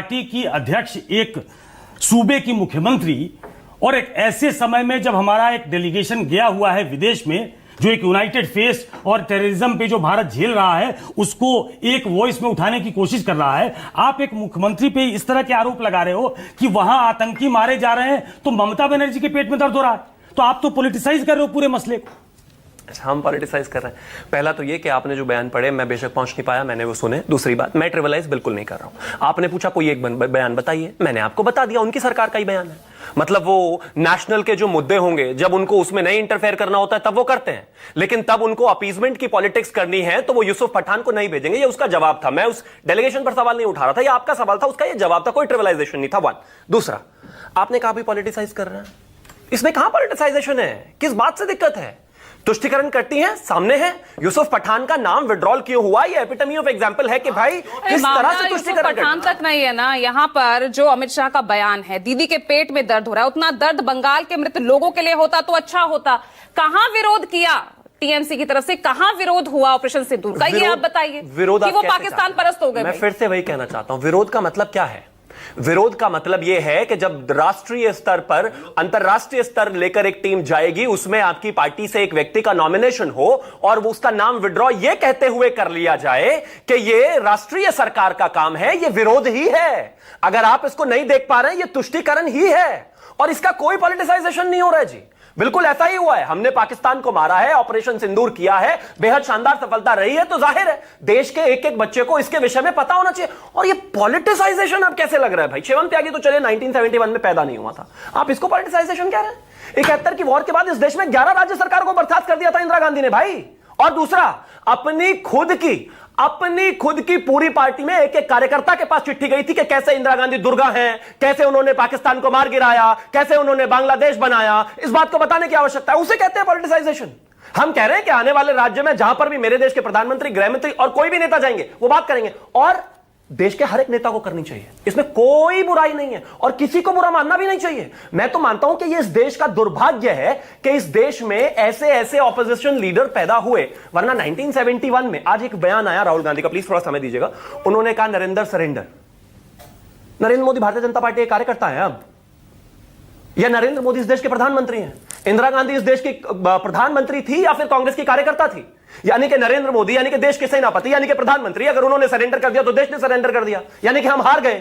Party की अध्यक्ष, एक सूबे की मुख्यमंत्री, और एक ऐसे समय में जब हमारा एक डेलीगेशन गया हुआ है विदेश में, जो एक यूनाइटेड फेस और टेररिज्म पे जो भारत झेल रहा है उसको एक वॉइस में उठाने की कोशिश कर रहा है, आप एक मुख्यमंत्री पे इस तरह के आरोप लगा रहे हो कि वहां आतंकी मारे जा रहे हैं तो ममता बनर्जी के पेट में दर्द हो रहा है, तो आप तो पॉलिटिसाइज कर रहे हो पूरे मसले को। हम पॉलिटिसाइज कर रहे हैं। पहला तो ये कि आपने जो बयान पढ़े, मैं बेशक पहुंच नहीं पाया, मैंने वो सुने। दूसरी बात, मैं ट्रिवलाइज बिल्कुल नहीं कर रहा हूं। आपने पूछा कोई एक बयान बताइए, मैंने आपको बता दिया, उनकी सरकार का ही बयान है। मतलब वो नेशनल के जो मुद्दे होंगे, जब उनको उसमें नहीं इंटरफेयर करना होता है तब वो करते हैं, लेकिन तब उनको अपीजमेंट की पॉलिटिक्स करनी है तो वो यूसुफ पठान को नहीं भेजेंगे। ये उसका जवाब था। मैं उस डेलीगेशन पर सवाल नहीं उठा रहा था, ये आपका सवाल था, उसका ये जवाब था। कोई ट्रिवलाइजेशन नहीं था। वन। दूसरा, आपने कहा भी पॉलिटिसाइज कर रहे हैं, इसमें कहां पॉलिटिसाइजेशन है? किस बात से दिक्कत है? तुष्टिकरण करती हैं, सामने है। यूसुफ पठान का नाम विड्रॉल क्यों हुआ, ये एपिटमी ऑफ एग्जांपल है कि भाई किस तरह से तुष्टिकरण पठान तक नहीं है ना। यहाँ पर जो अमित शाह का बयान है, दीदी के पेट में दर्द हो रहा है, उतना दर्द बंगाल के मृत लोगों के लिए होता तो अच्छा होता। कहां विरोध किया टीएमसी की तरफ से, कहां विरोध हुआ ऑपरेशन सिंदूर का, ये आप बताइए। विरोध कि वो पाकिस्तान परस्त हो गए। मैं फिर से वही कहना चाहता हूं, विरोध का मतलब क्या है? विरोध का मतलब यह है कि जब राष्ट्रीय स्तर पर अंतरराष्ट्रीय स्तर लेकर एक टीम जाएगी, उसमें आपकी पार्टी से एक व्यक्ति का नॉमिनेशन हो और वो उसका नाम विड्रॉ यह कहते हुए कर लिया जाए कि यह राष्ट्रीय सरकार का काम है, यह विरोध ही है। अगर आप इसको नहीं देख पा रहे हैं, यह तुष्टीकरण ही है और इसका कोई पॉलिटिसाइजेशन नहीं हो रहा है जी। बिल्कुल ऐसा ही हुआ है। हमने पाकिस्तान को मारा है, ऑपरेशन सिंदूर किया है, बेहद शानदार सफलता रही है, तो जाहिर है देश के एक एक बच्चे को इसके विषय में पता होना चाहिए। और ये पॉलिटिसाइजेशन अब कैसे लग रहा है भाई? शिवम त्यागी तो चले 1971 में पैदा नहीं हुआ था, आप इसको पॉलिटिसाइजेशन कह रहे हैं? 71 की वॉर के बाद इस देश में 11 राज्य सरकार को बर्खास्त कर दिया था इंदिरा गांधी ने भाई। और दूसरा, अपनी खुद की पूरी पार्टी में एक एक कार्यकर्ता के पास चिट्ठी गई थी कि कैसे इंदिरा गांधी दुर्गा हैं, कैसे उन्होंने पाकिस्तान को मार गिराया, कैसे उन्होंने बांग्लादेश बनाया। इस बात को बताने की आवश्यकता है, उसे कहते हैं पॉलिटिसाइजेशन। हम कह रहे हैं कि आने वाले राज्य में जहां पर भी मेरे देश के प्रधानमंत्री, गृह मंत्री और कोई भी नेता जाएंगे, वो बात करेंगे और देश के हर एक नेता को करनी चाहिए। इसमें कोई बुराई नहीं है और किसी को बुरा मानना भी नहीं चाहिए। मैं तो मानता हूं कि यह इस देश का दुर्भाग्य है कि इस देश में ऐसे ऐसे ऑपोजिशन लीडर पैदा हुए, वरना 1971 में, आज एक बयान आया राहुल गांधी का, प्लीज थोड़ा समय दीजिएगा। उन्होंने कहा नरेंद्र सरेंडर। नरेंद्र मोदी भारतीय जनता पार्टी के कार्यकर्ता है अब, या नरेंद्र मोदी इस देश के प्रधानमंत्री हैं? इंदिरा गांधी इस देश की प्रधानमंत्री थी या फिर कांग्रेस की कार्यकर्ता थी? यानी कि नरेंद्र मोदी, यानी कि देश के सेनापति, यानी कि प्रधानमंत्री, अगर उन्होंने सरेंडर कर दिया तो देश ने सरेंडर कर दिया, यानी कि हम हार गए।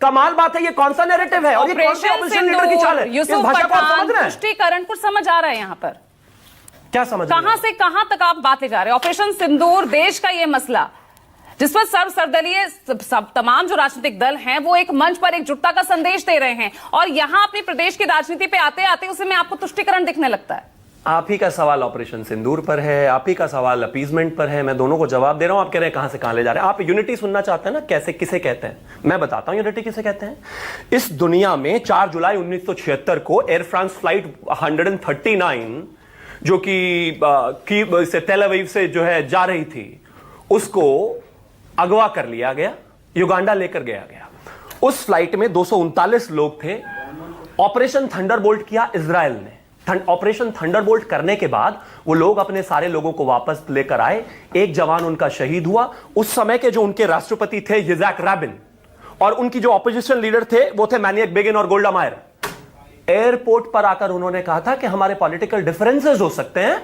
कमाल बात है, ये कौन सा नैरेटिव है और ये कौन सी ऑपोजिशन लीडर की चाल है? इस भाषा को आप समझ रहे हैं? तुष्टीकरण कुछ समझ आ रहा है यहाँ पर? क्या समझ रहे हैं? कहां से कहां तक आप बात ले जा रहे हैं? ऑपरेशन सिंदूर, देश का ये मसला जिस पर सर्वदलीय तमाम जो राजनीतिक दल हैं वो एक मंच पर एकजुटता का संदेश दे रहे हैं, और यहां अपने प्रदेश की राजनीति पे आते आते उसे में आपको तुष्टीकरण दिखने लगता है। आप ही का सवाल ऑपरेशन सिंदूर पर है, आप ही का सवाल अपीजमेंट पर है, मैं दोनों को जवाब दे रहा हूं। आप कह रहे हैं कहां से कहां ले जा रहे हैं। आप यूनिटी सुनना चाहते हैं ना, कैसे किसे कहते हैं? मैं बताता हूं यूनिटी किसे कहते हैं। इस दुनिया में 4 जुलाई 1976 को एयर फ्रांस फ्लाइट 139 जो कि से तेल अवीव से जो है जा रही थी, उसको अगवा कर लिया गया, युगांडा लेकर गया। उस फ्लाइट में 239 लोग थे। ऑपरेशन थंडरबोल्ट किया इजराइल ने। ऑपरेशन थंडरबोल्ट करने के बाद वो लोग अपने सारे लोगों को वापस लेकर आए। एक जवान उनका शहीद हुआ। उस समय के जो उनके राष्ट्रपति थे यिज़्हाक राबिन, और उनकी जो ऑपोजिशन लीडर थे वो थे मैनियक बेगिन और गोल्डा मायर। एयरपोर्ट पर आकर उन्होंने कहा था कि हमारे पॉलिटिकल डिफरेंसेस हो सकते हैं,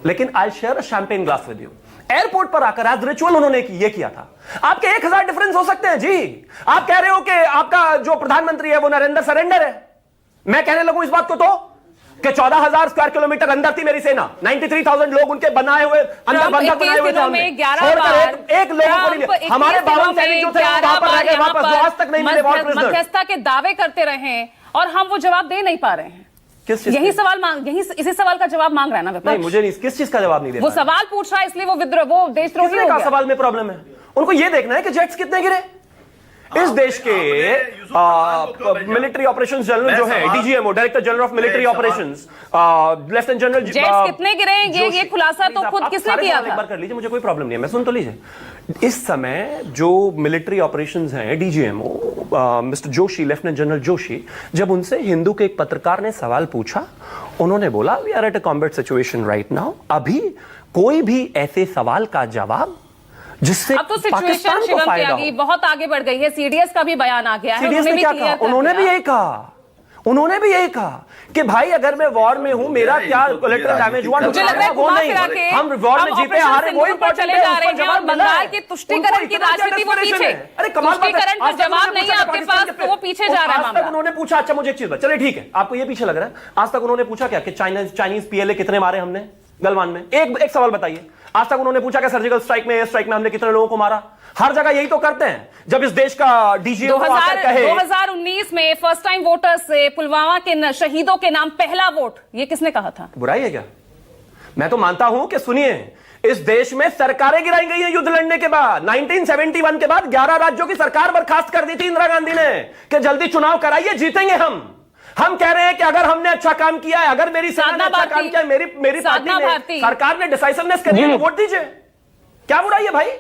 लेकिन I share a champagne glass with you. Airport पर आकर एज रिचुअल उन्होंने ये किया था। आपके 1000 डिफरेंस हो सकते हैं जी। आप कह रहे हो कि आपका जो प्रधानमंत्री है वो नरेंद्र सरेंडर है। मैं कहने लगूं इस बात को तो कि 14,000 स्क्वायर किलोमीटर अंदर थी मेरी सेना, 93,000 लोग उनके बनाए हुए अंदर बंधक बनाए हुए थे हमने। एक लोगों को नहीं लिया। हमारे 52 सैनिक जो थे वहां पर रह गए वापस, जो आज तक नहीं मिले वॉर प्रिजनर। मध्यस्थता के दावे करते रहे और हम वो जवाब दे नहीं पा रहे हैं। यही सवाल इसी सवाल का जवाब मांग रहा है ना विपक्ष? नहीं, मुझे नहीं, किस चीज का जवाब नहीं दे वो सवाल पूछ रहा है, इसलिए वो देशद्रोही हो गया। सवाल में प्रॉब्लम है। उनको ये देखना है कि जेट्स कितने गिरे। इस देश के मिलिट्री ऑपरेशंस जनरल जो है DGMO, director general of military operations, lieutenant general jets कितने गिरे, ये खुलासा तो खुद किसने किया था? एक बार कर लीजिए, मुझे कोई प्रॉब्लम नहीं है, मैं सुन तो लीजिए। इस समय जो मिलिट्री ऑपरेशंस हैं, DGMO mister Joshi, lieutenant general Joshi, जब उनसे हिंदू के एक पत्रकार ने सवाल पूछा, उन्होंने बोला we are at a combat situation right now. अभी कोई भी ऐसे सवाल का जवाब जिससे अब तो सिचुएशन पाकिस्तान को शिवम फायदा त्यागी हो। बहुत आगे बढ़ गई है। सीडीएस का भी बयान आ गया है, सीडीएस ने क्या कहा? उन्होंने भी यही कहा कि भाई अगर मैं वॉर में हूं, मेरा क्या कोलेटरल डैमेज हुआ, मुझे लग रहा है वो घुमा नहीं। फिरा के हम वॉर में जीते हारे वो पर चले जा रहे हैं और बंगाल की तुष्टीकरण की राजनीति वो पीछे, अरे कमाल बात है। तुष्टीकरण का जवाब नहीं है आपके पास, तो वो पीछे जा रहा है आज तक मामला। उन्होंने पूछा, अच्छा मुझे एक चीज चलिए ठीक है, आपको ये पीछे लग रहा है, आज तक उन्होंने पूछा क्या कि चाइनीज पीएलए कितने मारे हमने गलवान में? एक सवाल बताइए, आज तक उन्होंने पूछा क्या सर्जिकल स्ट्राइक में, एयर स्ट्राइक में हमने कितने लोगों को मारा? हर जगह यही तो करते हैं। जब इस देश का डीजीओ 2019 में फर्स्ट टाइम वोटर्स से पुलवामा के शहीदों के नाम पहला वोट, ये किसने कहा था? बुराई है क्या? मैं तो मानता हूं कि सुनिए, इस देश में सरकारें गिराई गई हैं युद्ध लड़ने के बाद। 1971 के बाद 11 राज्यों की सरकार बर्खास्त कर दी थी इंदिरा गांधी ने कि जल्दी चुनाव कराइए, जीतेंगे हम कह रहे हैं कि अगर हमने अच्छा काम किया है, अगर मेरी सेना ने अच्छा काम किया है, मेरी पार्टी ने, सरकार ने डिसाइसिवनेस करी है, तो वोट दीजिए। क्या बुराई है भाई?